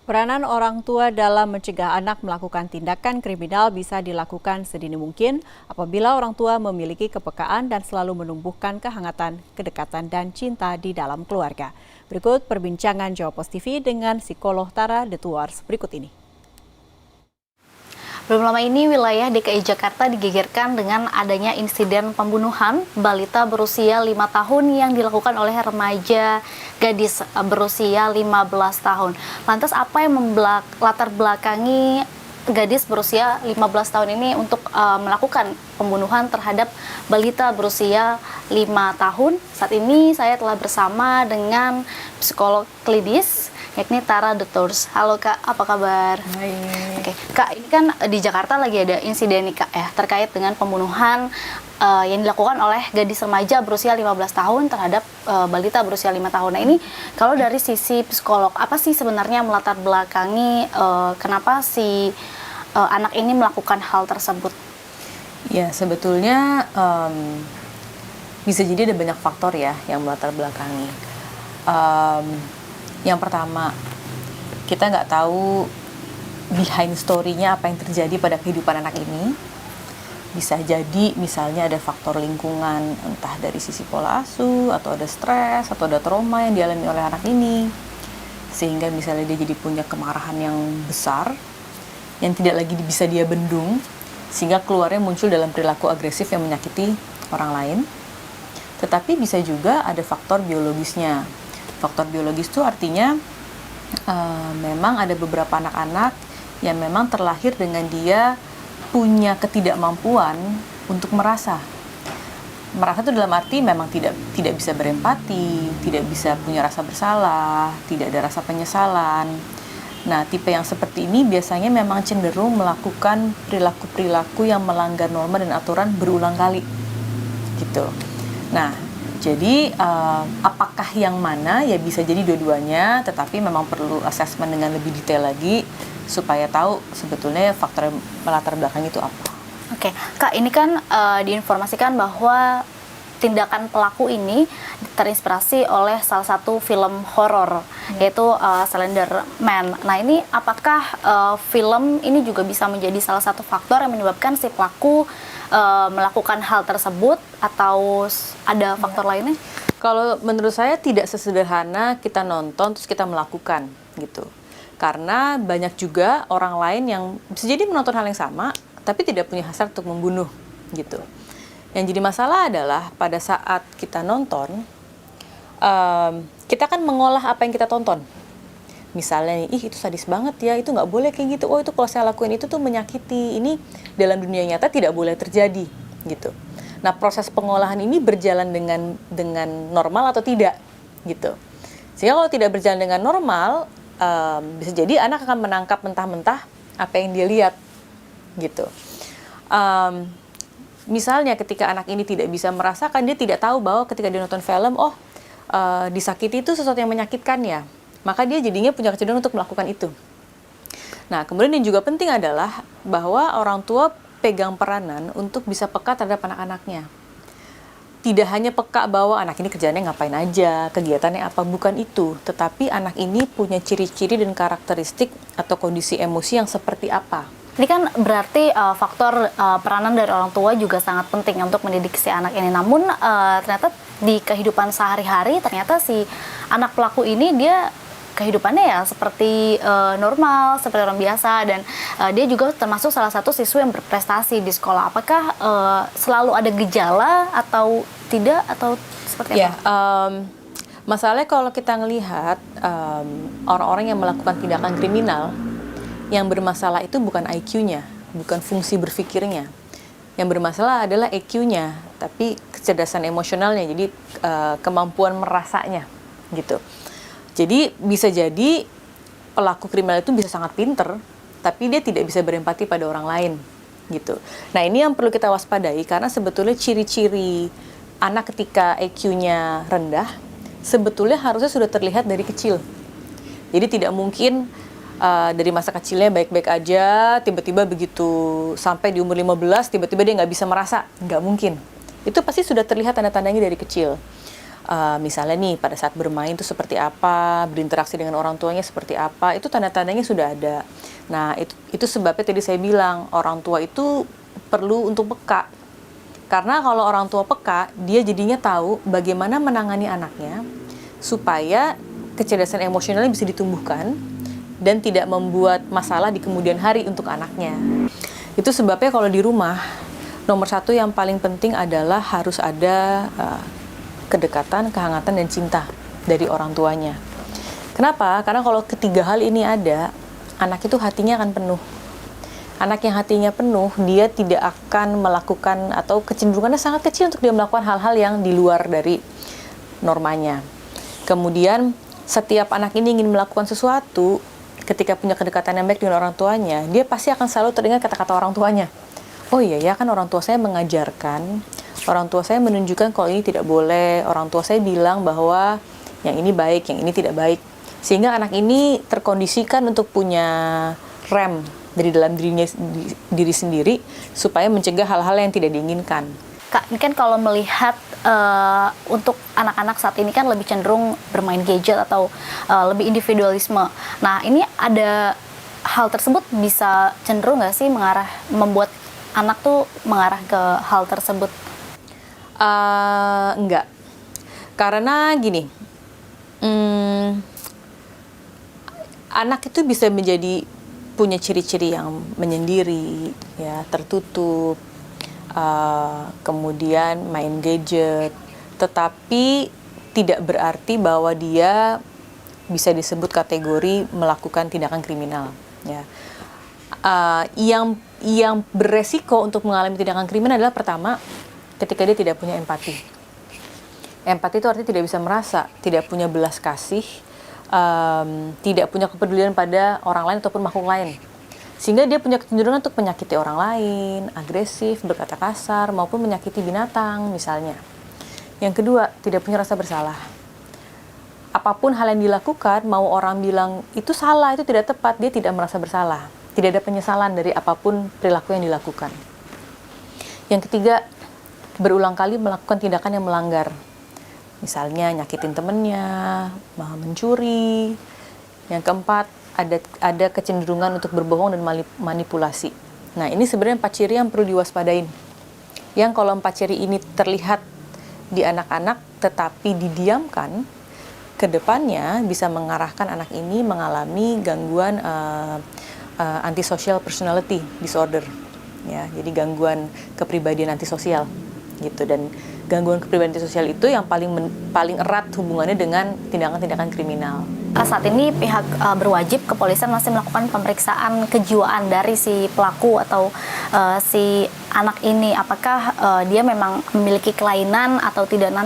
Peranan orang tua dalam mencegah anak melakukan tindakan kriminal bisa dilakukan sedini mungkin apabila orang tua memiliki kepekaan dan selalu menumbuhkan kehangatan, kedekatan, dan cinta di dalam keluarga. Berikut perbincangan Jawa Post TV dengan psikolog Tara The Tuars berikut ini. Belum lama ini wilayah DKI Jakarta digegerkan dengan adanya insiden pembunuhan balita berusia 5 tahun yang dilakukan oleh remaja gadis berusia 15 tahun. Lantas apa yang latar belakangi gadis berusia 15 tahun ini untuk melakukan pembunuhan terhadap balita berusia 5 tahun? Saat ini saya telah bersama dengan psikolog klinis yakni Tara The Tuars. Halo Kak, apa kabar? Baik. Oke, Kak, ini kan di Jakarta lagi ada insiden nih Kak ya, terkait dengan pembunuhan yang dilakukan oleh gadis remaja berusia 15 tahun terhadap balita berusia 5 tahun. Nah ini kalau dari sisi psikolog, apa sih sebenarnya melatar belakangi kenapa si anak ini melakukan hal tersebut? Ya, sebetulnya bisa jadi ada banyak faktor ya yang melatar belakangi. Yang pertama, kita nggak tahu behind story-nya apa yang terjadi pada kehidupan anak ini. Bisa jadi misalnya ada faktor lingkungan, entah dari sisi pola asuh, atau ada stres, atau ada trauma yang dialami oleh anak ini. Sehingga misalnya dia jadi punya kemarahan yang besar, yang tidak lagi bisa dia bendung, sehingga keluarnya muncul dalam perilaku agresif yang menyakiti orang lain. Tetapi bisa juga ada faktor biologisnya. Faktor biologis itu artinya memang ada beberapa anak-anak yang memang terlahir dengan dia punya ketidakmampuan untuk merasa. Merasa itu dalam arti memang tidak bisa berempati, tidak bisa punya rasa bersalah, tidak ada rasa penyesalan. Nah, tipe yang seperti ini biasanya memang cenderung melakukan perilaku-perilaku yang melanggar norma dan aturan berulang kali, gitu. Nah, jadi apakah yang mana? Ya bisa jadi dua-duanya, tetapi memang perlu asesmen dengan lebih detail lagi supaya tahu sebetulnya faktor melatar belakang itu apa. Oke, Kak, ini kan diinformasikan bahwa tindakan pelaku ini terinspirasi oleh salah satu film horor, yaitu Slender Man. Nah, ini apakah film ini juga bisa menjadi salah satu faktor yang menyebabkan si pelaku melakukan hal tersebut atau ada faktor lainnya? Kalau menurut saya tidak sesederhana kita nonton terus kita melakukan gitu. Karena banyak juga orang lain yang bisa jadi menonton hal yang sama tapi tidak punya hasrat untuk membunuh gitu. Yang jadi masalah adalah pada saat kita nonton, kita kan mengolah apa yang kita tonton. Misalnya nih, itu sadis banget ya, itu nggak boleh kayak gitu. Oh, itu kalau saya lakuin itu tuh menyakiti. Ini dalam dunia nyata tidak boleh terjadi gitu. Nah, proses pengolahan ini berjalan dengan normal atau tidak gitu. Sehingga kalau tidak berjalan dengan normal, bisa jadi anak akan menangkap mentah-mentah apa yang dia lihat gitu. Misalnya ketika anak ini tidak bisa merasakan, dia tidak tahu bahwa ketika dia nonton film, disakiti itu sesuatu yang menyakitkan ya. Maka dia jadinya punya kecenderungan untuk melakukan itu. Nah, kemudian yang juga penting adalah bahwa orang tua pegang peranan untuk bisa peka terhadap anak-anaknya. Tidak hanya peka bahwa anak ini kerjaannya ngapain aja, kegiatannya apa, bukan itu. Tetapi anak ini punya ciri-ciri dan karakteristik atau kondisi emosi yang seperti apa. Ini kan berarti faktor peranan dari orang tua juga sangat penting untuk mendidik si anak ini. Namun ternyata di kehidupan sehari-hari ternyata si anak pelaku ini dia kehidupannya ya seperti normal, seperti orang biasa, dan dia juga termasuk salah satu siswa yang berprestasi di sekolah. Apakah selalu ada gejala atau tidak, atau seperti apa? Masalahnya kalau kita ngelihat orang-orang yang melakukan tindakan kriminal, yang bermasalah itu bukan IQ-nya, bukan fungsi berpikirnya. Yang bermasalah adalah EQ-nya, tapi kecerdasan emosionalnya, jadi kemampuan merasanya gitu. Jadi bisa jadi pelaku kriminal itu bisa sangat pinter, tapi dia tidak bisa berempati pada orang lain gitu. Nah, ini yang perlu kita waspadai karena sebetulnya ciri-ciri anak ketika EQ-nya rendah sebetulnya harusnya sudah terlihat dari kecil. Jadi tidak mungkin dari masa kecilnya baik-baik aja, tiba-tiba begitu sampai di umur 15, tiba-tiba dia nggak bisa merasa. Nggak mungkin. Itu pasti sudah terlihat tanda-tandanya dari kecil. Misalnya nih pada saat bermain itu seperti apa, berinteraksi dengan orang tuanya seperti apa, itu tanda-tandanya sudah ada. Nah, itu sebabnya tadi saya bilang orang tua itu perlu untuk peka. Karena kalau orang tua peka, dia jadinya tahu bagaimana menangani anaknya supaya kecerdasan emosionalnya bisa ditumbuhkan dan tidak membuat masalah di kemudian hari untuk anaknya. Itu sebabnya kalau di rumah, nomor satu yang paling penting adalah harus ada kedekatan, kehangatan, dan cinta dari orang tuanya. Kenapa? Karena kalau ketiga hal ini ada, anak itu hatinya akan penuh. Anak yang hatinya penuh, dia tidak akan melakukan atau kecenderungannya sangat kecil untuk dia melakukan hal-hal yang di luar dari normanya. Kemudian, setiap anak ini ingin melakukan sesuatu, ketika punya kedekatan yang baik dengan orang tuanya, dia pasti akan selalu teringat kata-kata orang tuanya. Oh iya ya, kan orang tua saya mengajarkan, orang tua saya menunjukkan kalau ini tidak boleh, orang tua saya bilang bahwa yang ini baik, yang ini tidak baik. Sehingga anak ini terkondisikan untuk punya rem dari dalam diri sendiri supaya mencegah hal-hal yang tidak diinginkan. Kak, ini kan kalau melihat untuk anak-anak saat ini kan lebih cenderung bermain gadget atau lebih individualisme. Nah, ini ada hal tersebut bisa cenderung nggak sih membuat anak tuh mengarah ke hal tersebut? Enggak. Karena gini, anak itu bisa punya ciri-ciri yang menyendiri, ya, tertutup, kemudian main gadget, tetapi tidak berarti bahwa dia bisa disebut kategori melakukan tindakan kriminal. Ya. Yang beresiko untuk mengalami tindakan kriminal adalah pertama, ketika dia tidak punya empati. Empati itu artinya tidak bisa merasa, tidak punya belas kasih, tidak punya kepedulian pada orang lain ataupun makhluk lain. Sehingga dia punya kecenderungan untuk menyakiti orang lain, agresif, berkata kasar, maupun menyakiti binatang misalnya. Yang kedua, tidak punya rasa bersalah. Apapun hal yang dilakukan, mau orang bilang itu salah, itu tidak tepat, dia tidak merasa bersalah. Tidak ada penyesalan dari apapun perilaku yang dilakukan. Yang ketiga, berulang kali melakukan tindakan yang melanggar. Misalnya nyakitin temennya, mencuri. Yang keempat, ada kecenderungan untuk berbohong dan manipulasi. Nah, ini sebenarnya 4 ciri yang perlu diwaspadain. Yang kalau 4 ciri ini terlihat di anak-anak tetapi didiamkan, kedepannya bisa mengarahkan anak ini mengalami gangguan antisocial personality disorder. Ya, jadi gangguan kepribadian antisosial gitu. Dan gangguan kepribadian antisosial itu yang paling erat hubungannya dengan tindakan-tindakan kriminal. Saat ini pihak berwajib, kepolisian masih melakukan pemeriksaan kejiwaan dari si pelaku atau si anak ini. Apakah dia memang memiliki kelainan atau tidak, nanti